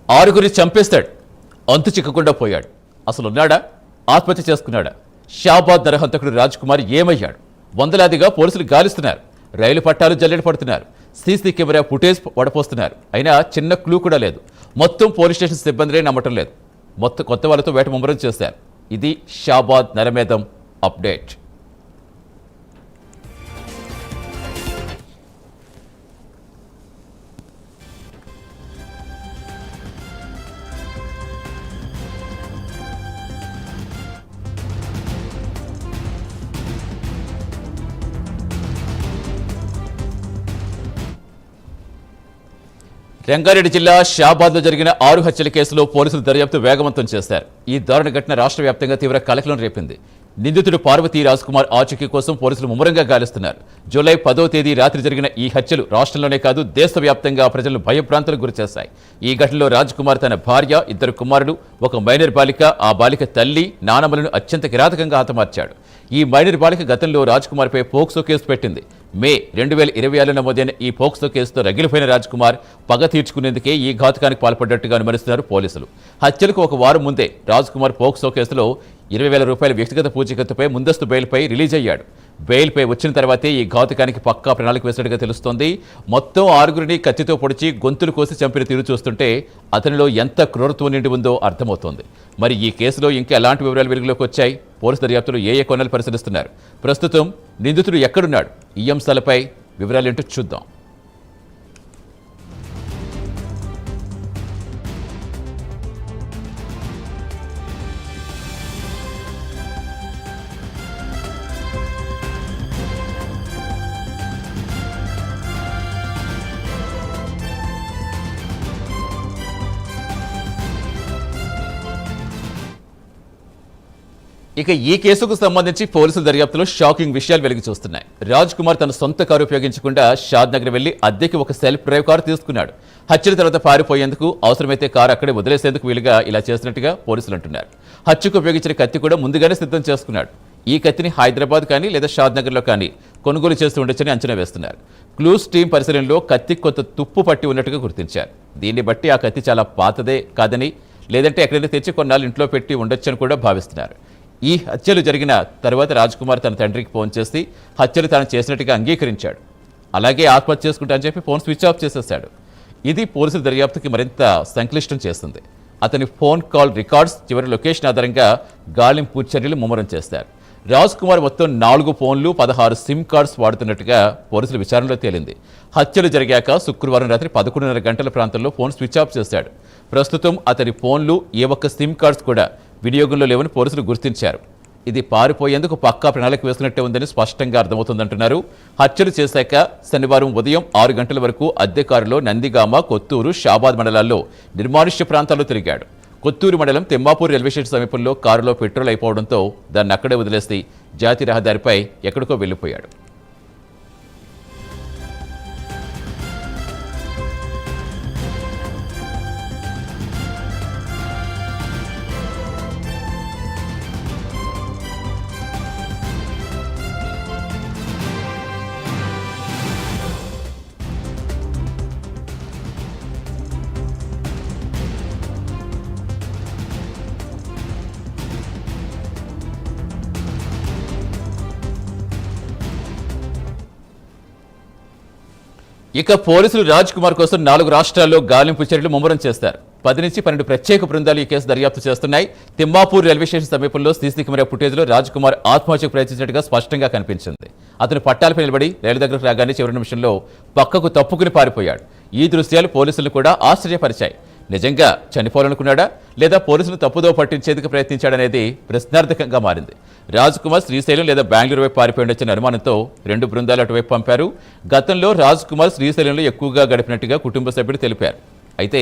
ఆరుగురి చంపేస్తాడు, అంతు చిక్కకుండా పోయాడు. అసలు ఉన్నాడా, ఆత్మహత్య చేసుకున్నాడా? షాబాద్ నరహంతకుడు రాజ్ కుమార్ ఏమయ్యాడు? వందలాదిగా పోలీసులు గాలిస్తున్నారు, రైలు పట్టాలు జల్లెడ పడుతున్నారు, సీసీ కెమెరా ఫుటేజ్ వడపోస్తున్నారు. అయినా చిన్న క్లూ కూడా లేదు. మొత్తం పోలీస్ స్టేషన్ సిబ్బందినే నమ్మటం లేదు. మొత్తం కొత్త వాళ్ళతో వేట ముమ్మరం చేశారు. ఇది షాబాద్ నరమేధం అప్డేట్. రంగారెడ్డి జిల్లా షాబాద్లో జరిగిన 6 హత్యల కేసులో పోలీసులు దర్యాప్తు వేగవంతం చేశారు. ఈ దారుణ ఘటన రాష్ట్ర వ్యాప్తంగా తీవ్ర కలకలం రేపింది. నిందితుడు పార్వతీ రాజ్ కుమార్ ఆచూకీ కోసం పోలీసులు ముమ్మరంగా గాలిస్తున్నారు. జూలై 10వ తేదీ రాత్రి జరిగిన ఈ హత్యలు రాష్ట్రంలోనే కాదు దేశవ్యాప్తంగా ప్రజలను భయభ్రాంతులకు గురిచేశాయి. ఈ ఘటనలో రాజ్ కుమార్ తన భార్య, 2 కుమారులు, ఒక మైనర్ బాలిక, ఆ బాలిక తల్లి, నానమ్మలను అత్యంత కిరాతకంగా హతమార్చాడు. ఈ మైనర్ బాలిక గతంలో రాజ్ కుమార్పై పోక్సో కేసు పెట్టింది. మే 2026లో నమోదైన ఈ పోక్సో కేసుతో రగిలిపోయిన రాజ్ కుమార్ పగ తీర్చుకునేందుకే ఈ ఘాతుకానికి పాల్పడ్డట్టుగా అనుమానిస్తున్నారు పోలీసులు. హత్యలకు ఒక వారం ముందే రాజ్ కుమార్ పోక్సో కేసులో 20,000 రూపాయల వ్యక్తిగత పూచీకత్తుపై ముందస్తు బెయిల్పై రిలీజ్ అయ్యాడు. బెయిల్పై వచ్చిన తర్వాతే ఈ ఘాతుకానికి పక్కా ప్రణాళిక వేసినట్టుగా తెలుస్తోంది. మొత్తం 6గురిని కత్తితో పొడిచి గొంతులు కోసి చంపిన తీరు చూస్తుంటే అతనిలో ఎంత క్రూరత్వం నిండి ఉందో అర్థమవుతోంది. మరి ఈ కేసులో ఇంకా ఎలాంటి వివరాలు వెలుగులోకి వచ్చాయి? పోలీసు దర్యాప్తులు ఏ కోణాలు పరిశీలిస్తున్నారు? ప్రస్తుతం నిందితుడు ఎక్కడున్నాడు? ఈ అంశాలపై వివరాలేంటో చూద్దాం. ఇక ఈ కేసుకు సంబంధించి పోలీసుల దర్యాప్తులో షాకింగ్ విషయాలు వెలుగు చూస్తున్నాయి. రాజ్ కుమార్ తన సొంత కారు ఉపయోగించకుండా షాద్ నగర్ వెళ్లి అద్దెకి ఒక సెల్ఫ్ డ్రైవ్ కారు తీసుకున్నాడు. హత్యల తర్వాత పారిపోయేందుకు, అవసరమైతే కారు అక్కడే వదిలేసేందుకు వీలుగా ఇలా చేసినట్టుగా పోలీసులు అంటున్నారు. హత్యకు ఉపయోగించిన కత్తి కూడా ముందుగానే సిద్ధం చేసుకున్నాడు. ఈ కత్తిని హైదరాబాద్ కానీ లేదా షాద్ నగర్లో కానీ కొనుగోలు చేస్తూ ఉండొచ్చని అంచనా వేస్తున్నారు. క్లూస్ టీం పరిశీలనలో కత్తి కొంత తుప్పు పట్టి ఉన్నట్టుగా గుర్తించారు. దీన్ని బట్టి ఆ కత్తి చాలా పాతదే కాదని, లేదంటే ఎక్కడైనా తెచ్చి కొన్నాళ్ళు ఇంట్లో పెట్టి ఉండొచ్చని కూడా భావిస్తున్నారు. ఈ హత్యలు జరిగిన తర్వాత రాజ్ కుమార్ తన తండ్రికి ఫోన్ చేసి హత్యలు తాను చేసినట్టుగా అంగీకరించాడు. అలాగే ఆత్మహత్య చేసుకుంటా అని చెప్పి ఫోన్ స్విచ్ ఆఫ్ చేసేశాడు. ఇది పోలీసుల దర్యాప్తుకి మరింత సంక్లిష్టం చేస్తుంది. అతని ఫోన్ కాల్ రికార్డ్స్, చివరి లొకేషన్ ఆధారంగా గాలింపు చర్యలు ముమ్మరం చేస్తారు. రాజ్ కుమార్ మొత్తం 4 ఫోన్లు, 16 సిమ్ కార్డ్స్ వాడుతున్నట్టుగా పోలీసుల విచారణలో తేలింది. హత్యలు జరిగాక శుక్రవారం రాత్రి 11:30 గంటల ప్రాంతంలో ఫోన్ స్విచ్ ఆఫ్ చేశాడు. ప్రస్తుతం అతని ఫోన్లు, ఏ ఒక్క సిమ్ కార్డ్స్ కూడా వినియోగంలో లేవని పోలీసులు గుర్తించారు. ఇది పారిపోయేందుకు పక్కా ప్రణాళిక వేసినట్టే ఉందని స్పష్టంగా అర్థమవుతుందంటున్నారు. హత్యలు చేశాక శనివారం ఉదయం 6 గంటల వరకు అద్దె కారులో నందిగామ, కొత్తూరు, షాబాద్ మండలాల్లో నిర్మానుష్య ప్రాంతాల్లో తిరిగాడు. కొత్తూరు మండలం తిమ్మాపూర్ రైల్వే స్టేషన్ సమీపంలో కారులో పెట్రోల్ అయిపోవడంతో దాన్ని అక్కడే వదిలేసి జాతీయ రహదారిపై ఎక్కడికో వెళ్లిపోయాడు. ఇక పోలీసులు రాజ్ కుమార్ కోసం 4 రాష్ట్రాల్లో గాలింపు చర్యలు ముమ్మరం చేస్తారు. 10 నుంచి 12 ప్రత్యేక బృందాలు ఈ కేసు దర్యాప్తు చేస్తున్నాయి. తిమ్మాపూర్ రైల్వే స్టేషన్ సమీపంలో సీసీ కెమెరా ఫుటేజ్లో రాజ్ కుమార్ ఆత్మహత్యకు ప్రయత్నించినట్టుగా స్పష్టంగా కనిపించింది. అతను పట్టాలపై నిలబడి రైలు దగ్గరకు రాగానే చివరి నిమిషంలో పక్కకు తప్పుకుని పారిపోయాడు. ఈ దృశ్యాలు పోలీసులు కూడా ఆశ్చర్యపరిచాయి. నిజంగా చనిపోవాలనుకున్నాడా లేదా పోలీసులు తప్పుదో పట్టించేందుకు ప్రయత్నించాడనేది ప్రశ్నార్థకంగా మారింది. రాజ్ కుమార్ శ్రీశైలం లేదా బెంగళూరు వైపు పారిపోయి ఉండొచ్చిన అనుమానంతో 2 బృందాలు అటువైపు పంపారు. గతంలో రాజ్ కుమార్ శ్రీశైలంలో ఎక్కువగా గడిపినట్టుగా కుటుంబ సభ్యులు తెలిపారు. అయితే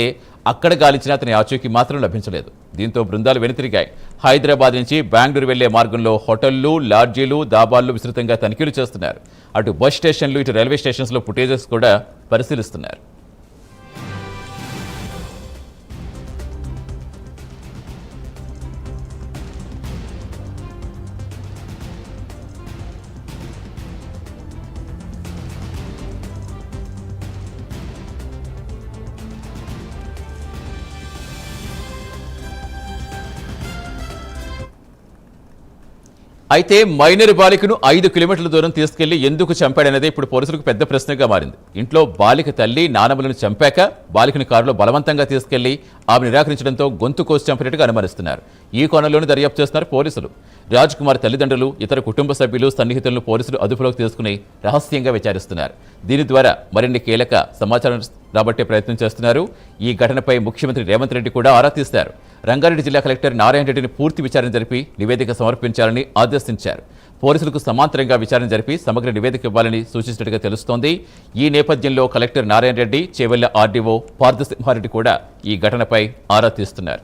అక్కడ గాలించిన అతని ఆచూకీ మాత్రం లభించలేదు. దీంతో బృందాలు వెనుతిరిగాయి. హైదరాబాద్ నుంచి బెంగళూరు వెళ్లే మార్గంలో హోటళ్లు, లాడ్జీలు, దాబాల్లో విస్తృతంగా తనిఖీలు చేస్తున్నారు. అటు బస్ స్టేషన్లు, ఇటు రైల్వే స్టేషన్స్లో ఫుటేజెస్ కూడా పరిశీలిస్తున్నారు. అయితే మైనర్ బాలికను 5 కిలోమీటర్ల దూరం తీసుకెళ్లి ఎందుకు చంపాడనేది ఇప్పుడు పోలీసులకు పెద్ద ప్రశ్నగా మారింది. ఇంట్లో బాలిక తల్లి నానమ్మలను చంపాక బాలికను కారులో బలవంతంగా తీసుకెళ్లి ఆమె నిరాకరించడంతో గొంతు కోసి చంపినట్టుగా అనుమానిస్తున్నారు. ఈ కోణంలోనే దర్యాప్తు చేస్తున్నారు పోలీసులు. రాజ్ కుమార్ తల్లిదండ్రులు, ఇతర కుటుంబ సభ్యులు, సన్నిహితులను పోలీసులు అదుపులోకి తీసుకుని రహస్యంగా విచారిస్తున్నారు. దీని ద్వారా మరిన్ని కీలక సమాచారం రాబట్టే ప్రయత్నం చేస్తున్నారు. ఈ ఘటనపై ముఖ్యమంత్రి రేవంత్ రెడ్డి కూడా ఆరా తీశారు. రంగారెడ్డి జిల్లా కలెక్టర్ నారాయణ రెడ్డిని పూర్తి విచారణ జరిపి నివేదిక సమర్పించాలని ఆదేశించారు. పోలీసులకు సమాంతరంగా విచారణ జరిపి సమగ్ర నివేదిక ఇవ్వాలని సూచించినట్టుగా తెలుస్తోంది. ఈ నేపథ్యంలో కలెక్టర్ నారాయణ రెడ్డి, చేవెళ్ల ఆర్డీఓ పార్థసింహారెడ్డి కూడా ఈ ఘటనపై ఆరా తీస్తున్నారు.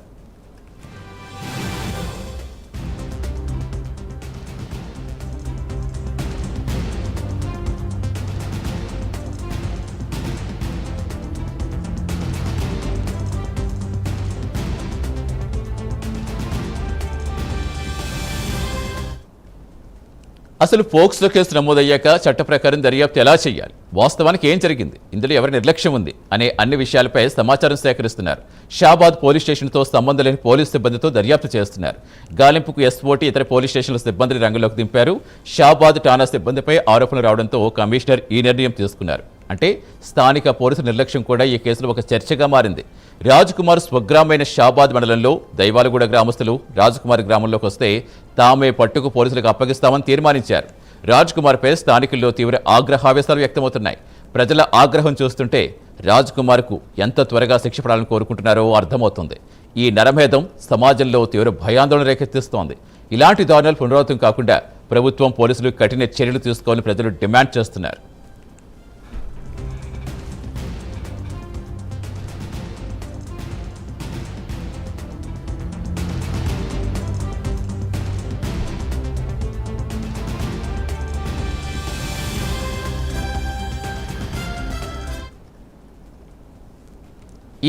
అసలు పోక్సో కేసు నమోదయ్యాక చట్ట ప్రకారం దర్యాప్తు ఎలా చేయాలి, వాస్తవానికి ఏం జరిగింది, ఇందులో ఎవరి నిర్లక్ష్యం ఉంది అనే అన్ని విషయాలపై సమాచారం సేకరిస్తున్నారు. షాబాద్ పోలీస్ స్టేషన్తో సంబంధం లేని పోలీసు సిబ్బందితో దర్యాప్తు చేస్తున్నారు. గాలింపుకు ఎస్ఓటీ ఇతర పోలీస్ స్టేషన్ల సిబ్బందిని రంగంలోకి దింపారు. షాబాద్ ఠాణా సిబ్బందిపై ఆరోపణలు రావడంతో కమిషనర్ ఈ నిర్ణయం తీసుకున్నారు. అంటే స్థానిక పోలీసు నిర్లక్ష్యం కూడా ఈ కేసులో ఒక చర్చగా మారింది. రాజ్ కుమార్ స్వగ్రామైన షాబాద్ మండలంలో దైవాలగూడ గ్రామస్తులు రాజ్ కుమార్ గ్రామంలోకి వస్తే తామే పట్టుకు పోలీసులకు అప్పగిస్తామని తీర్మానించారు. రాజ్ కుమార్పై స్థానికుల్లో తీవ్ర ఆగ్రహావేశాలు వ్యక్తమవుతున్నాయి. ప్రజల ఆగ్రహం చూస్తుంటే రాజ్ కుమార్కు ఎంత త్వరగా శిక్ష పడాలని కోరుకుంటున్నారో అర్థమవుతుంది. ఈ నరమేధం సమాజంలో తీవ్ర భయాందోళన రేకెత్తిస్తోంది. ఇలాంటి దారుణాలు పునరావృతం కాకుండా ప్రభుత్వం, పోలీసులు కఠిన చర్యలు తీసుకోవాలని ప్రజలు డిమాండ్ చేస్తున్నారు.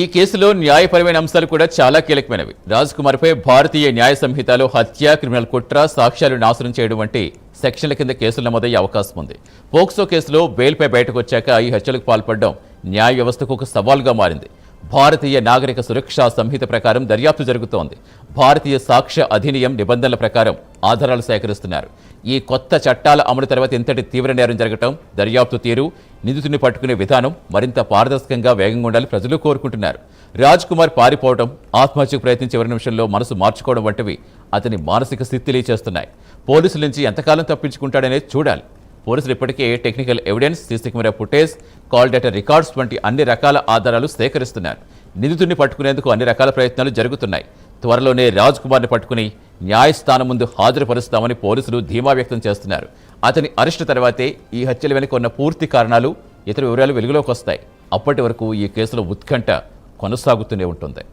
ఈ కేసులో న్యాయపరమైన అంశాలు కూడా చాలా కీలకమైనవి. రాజ్ కుమార్పై భారతీయ న్యాయ సంహితలో హత్య, క్రిమినల్ కుట్ర, సాక్ష్యాలు నాశనం చేయడం వంటి సెక్షన్ల కింద కేసులు నమోదయ్యే అవకాశం ఉంది. పోక్సో కేసులో బెయిల్పై బయటకు వచ్చాక ఈ హత్యలకు పాల్పడడం న్యాయ వ్యవస్థకు ఒక సవాల్గా మారింది. భారతీయ నాగరిక సురక్షా సంహిత ప్రకారం దర్యాప్తు జరుగుతోంది. భారతీయ సాక్ష్య అధినియం నిబంధనల ప్రకారం ఆధారాలు సేకరిస్తున్నారు. ఈ కొత్త చట్టాల అమలు తర్వాత ఇంతటి తీవ్ర నేరం జరగటం, దర్యాప్తు తీరు, నిందితుడిని పట్టుకునే విధానం మరింత పారదర్శకంగా వేగంగా ఉండాలని ప్రజలు కోరుకుంటున్నారు. రాజ్ కుమార్ పారిపోవడం, ఆత్మహత్యకు ప్రయత్నించే చివరి నిమిషంలో మనసు మార్చుకోవడం వంటివి అతని మానసిక స్థితి తెలియచేస్తున్నాయి. పోలీసుల నుంచి ఎంతకాలం తప్పించుకుంటాడనేది చూడాలి. పోలీసులు ఇప్పటికే technical evidence, CC camera footage, call data records వంటి అన్ని రకాల ఆధారాలు సేకరిస్తున్నారు. నిందితుడిని పట్టుకునేందుకు అన్ని రకాల ప్రయత్నాలు జరుగుతున్నాయి. త్వరలోనే రాజ్ కుమార్ని పట్టుకుని న్యాయస్థానం ముందు హాజరుపరుస్తామని పోలీసులు ధీమా వ్యక్తం చేస్తున్నారు. అతని అరెస్టు తర్వాతే ఈ హత్యల వెనుక ఉన్న పూర్తి కారణాలు, ఇతర వివరాలు వెలుగులోకి వస్తాయి. అప్పటి వరకు ఈ కేసులో ఉత్కంఠ కొనసాగుతూనే ఉంటుంది.